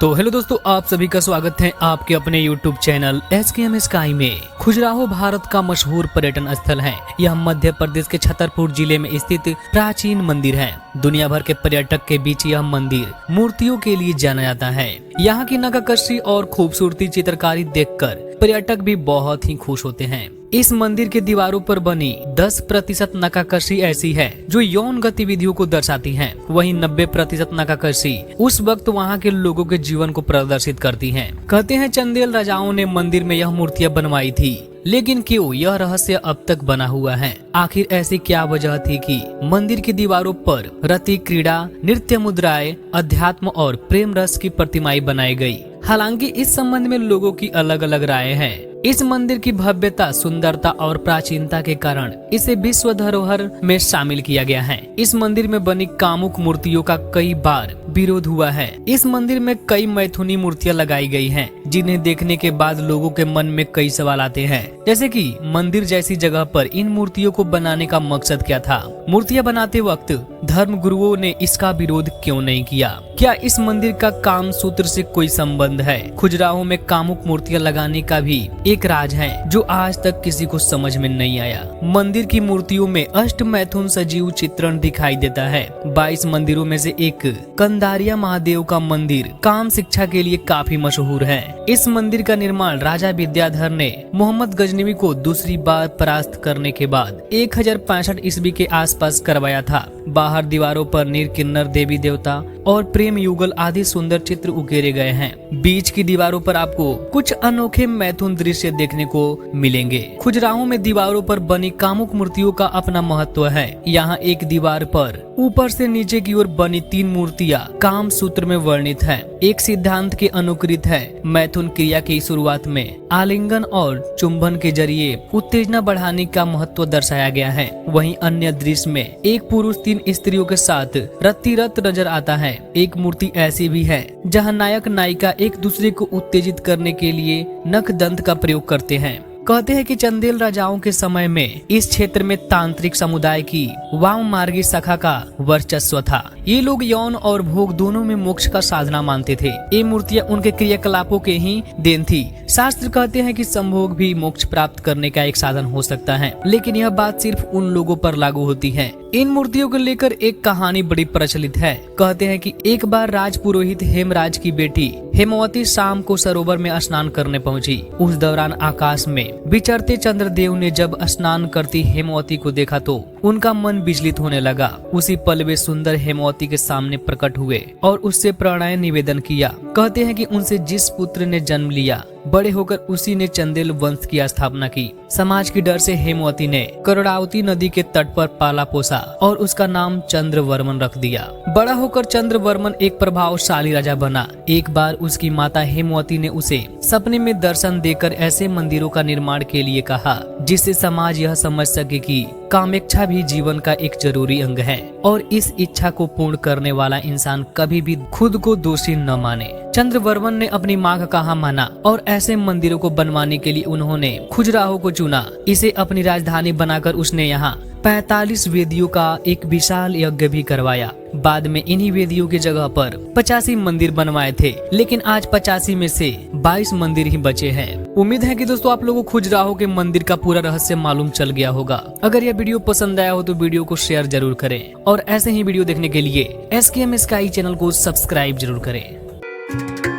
तो हेलो दोस्तों, आप सभी का स्वागत है आपके अपने YouTube चैनल SKM स्काई में। खजुराहो भारत का मशहूर पर्यटन स्थल है। यह मध्य प्रदेश के छतरपुर जिले में स्थित प्राचीन मंदिर है। दुनिया भर के पर्यटक के बीच यह मंदिर मूर्तियों के लिए जाना जाता है। यहाँ की नक्काशी और खूबसूरती चित्रकारी देखकर पर्यटक भी बहुत ही खुश होते हैं। इस मंदिर के दीवारों पर बनी 10% नक्काशी ऐसी है जो यौन गतिविधियों को दर्शाती है। वहीं 90% नक्काशी उस वक्त वहाँ के लोगों के जीवन को प्रदर्शित करती हैं। कहते हैं चंदेल राजाओं ने मंदिर में यह मूर्तियां बनवाई थी, लेकिन क्यों यह रहस्य अब तक बना हुआ है। आखिर ऐसी क्या वजह थी कि मंदिर की दीवारों पर रति क्रीड़ा, नृत्य मुद्राएं, अध्यात्म और प्रेम रस की प्रतिमाएं बनाई गई। हालांकि इस संबंध में लोगों की अलग अलग राय है। इस मंदिर की भव्यता, सुंदरता और प्राचीनता के कारण इसे विश्व धरोहर में शामिल किया गया है। इस मंदिर में बनी कामुक मूर्तियों का कई बार विरोध हुआ है। इस मंदिर में कई मैथुनी मूर्तियां लगाई गई हैं, जिन्हें देखने के बाद लोगों के मन में कई सवाल आते हैं, जैसे कि मंदिर जैसी जगह पर इन मूर्तियों को बनाने का मकसद क्या था। मूर्तियां बनाते वक्त धर्म गुरुओं ने इसका विरोध क्यों नहीं किया। क्या इस मंदिर का काम सूत्र से कोई संबंध है। खजुराहो में कामुक मूर्तियां लगाने का भी एक राज है जो आज तक किसी को समझ में नहीं आया। मंदिर की मूर्तियों में अष्ट मैथुन सजीव चित्रण दिखाई देता है। 22 मंदिरों में से एक कंदारिया महादेव का मंदिर काम शिक्षा के लिए काफी मशहूर है। इस मंदिर का निर्माण राजा विद्याधर ने मोहम्मद गजनवी को दूसरी बार परास्त करने के बाद 1065 ईस्वी के आसपास करवाया था। बाहर दीवारों पर नीर किन्नर, देवी देवता और प्रेम युगल आदि सुंदर चित्र उकेरे गए हैं। बीच की दीवारों पर आपको कुछ अनोखे मैथुन दृश्य देखने को मिलेंगे। खजुराहो में दीवारों पर बनी कामुक मूर्तियों का अपना महत्व है। यहाँ एक दीवार पर ऊपर से नीचे की ओर बनी 3 मूर्तियां काम सूत्र में वर्णित है। एक सिद्धांत के अनुकृत है। मैथुन क्रिया की शुरुआत में आलिंगन और चुंबन के जरिए उत्तेजना बढ़ाने का महत्व दर्शाया गया है। वहीं अन्य दृश्य में एक पुरुष 3 स्त्रियों के साथ रतिरत नजर आता है। एक मूर्ति ऐसी भी है जहां नायक नायिका एक दूसरे को उत्तेजित करने के लिए नख दंत का प्रयोग करते हैं। कहते हैं कि चंदेल राजाओं के समय में इस क्षेत्र में तांत्रिक समुदाय की वाम मार्गी शाखा का वर्चस्व था। ये लोग यौन और भोग दोनों में मोक्ष का साधना मानते थे। ये मूर्तियां उनके क्रियाकलापों के ही देन थी। शास्त्र कहते हैं कि संभोग भी मोक्ष प्राप्त करने का एक साधन हो सकता है, लेकिन यह बात सिर्फ उन लोगों पर लागू होती है। इन मूर्तियों को लेकर एक कहानी बड़ी प्रचलित है। कहते हैं कि एक बार राज पुरोहित हेमराज की बेटी हेमवती शाम को सरोवर में स्नान करने पहुंची। उस दौरान आकाश में विचरते चंद्रदेव ने जब स्नान करती हेमवती को देखा तो उनका मन विचलित होने लगा। उसी पल वे सुंदर हेमवती के सामने प्रकट हुए और उससे प्रणय निवेदन किया। कहते हैं कि उनसे जिस पुत्र ने जन्म लिया, बड़े होकर उसी ने चंदेल वंश की स्थापना की। समाज की डर से हेमवती ने करुणावती नदी के तट पर पाला पोसा और उसका नाम चंद्रवर्मन रख दिया। बड़ा होकर चंद्रवर्मन एक प्रभावशाली राजा बना। एक बार उसकी माता हेमवती ने उसे सपने में दर्शन देकर ऐसे मंदिरों का निर्माण के लिए कहा जिससे समाज यह समझ सके कि कामेच्छा भी जीवन का एक जरूरी अंग है और इस इच्छा को पूर्ण करने वाला इंसान कभी भी खुद को दोषी न माने। चंद्रवर्मन ने अपनी मां का कहा माना और ऐसे मंदिरों को बनवाने के लिए उन्होंने खजुराहो को चुना। इसे अपनी राजधानी बनाकर उसने यहाँ 45 वेदियों का एक विशाल यज्ञ भी करवाया। बाद में इन्हीं वेदियों की जगह पर 85 मंदिर बनवाए थे, लेकिन आज 85 में से 22 मंदिर ही बचे हैं। उम्मीद है कि दोस्तों आप लोगों को खजुराहो के मंदिर का पूरा रहस्य मालूम चल गया होगा। अगर यह वीडियो पसंद आया हो तो वीडियो को शेयर जरूर करें और ऐसे ही वीडियो देखने के लिए SKM स्काई चैनल को सब्सक्राइब जरूर करें।